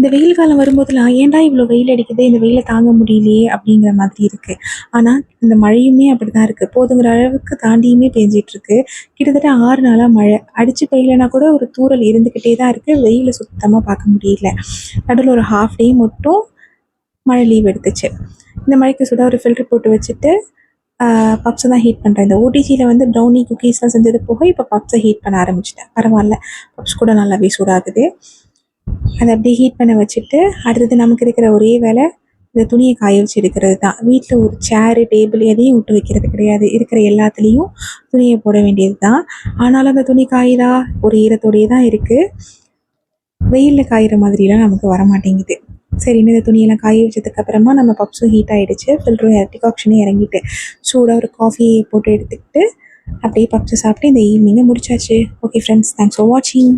இந்த வெயில் காலம் வரும்போதெல்லாம் ஏன்டா இவ்வளோ வெயில் அடிக்குது, இந்த வெயில தாங்க முடியலையே அப்படிங்கிற மாதிரி இருக்குது. ஆனால் இந்த மழையுமே அப்படி தான் இருக்குது. போதுங்கிற அளவுக்கு தாண்டியுமே பெஞ்சிட்ருக்கு. கிட்டத்தட்ட 6 நாளாக மழை அடித்து பெய்யலைன்னா கூட ஒரு தூறல் இருந்துக்கிட்டே தான் இருக்குது. வெயில சுத்தமாக பார்க்க முடியல. நடுவில் ஒரு ஹாஃப் டே மட்டும் மழை லீவ் எடுத்துச்சு. இந்த மழைக்கு சுட ஒரு ஃபில்டர் போட்டு வச்சுட்டு பப்ஸை தான் ஹீட் பண்ணுறேன். இந்த ஓடிஜியில் வந்து ப்ரௌனி குக்கீஸ்லாம் செஞ்சது போக இப்போ பப்ஸை ஹீட் பண்ண ஆரம்பிச்சிட்டேன். பரவாயில்ல, பப்ஸ் கூட நல்லாவே சூடாகுது. அதை அப்படியே ஹீட் பண்ண வச்சுட்டு அடுத்தது நமக்கு இருக்கிற ஒரே வேலை இந்த துணியை காய வச்சு எடுக்கிறது தான். வீட்டில் ஒரு சேரு டேபிள் எதையும் விட்டு வைக்கிறது கிடையாது. இருக்கிற எல்லாத்துலேயும் துணியை போட வேண்டியது தான். ஆனாலும் அந்த துணி காயுதா, ஒரு ஈரத்தோடையே தான் இருக்குது. வெயிலில் காயிற மாதிரிலாம் நமக்கு வரமாட்டேங்குது. சரின்னு இந்த துணியெல்லாம் காய வச்சதுக்கப்புறமா நம்ம பப்ஸும் ஹீட் ஆகிடுச்சு. ஃபில்டரும் டிகாக்ஷனும் இறங்கிட்டு சூடாக ஒரு காஃபியை போட்டு எடுத்துக்கிட்டு அப்படியே பப்ஸை சாப்பிட்டு இந்த ஈவினிங்கை முடிச்சாச்சு. ஓகே ஃப்ரெண்ட்ஸ், தேங்க்ஸ் ஃபார் வாட்சிங்.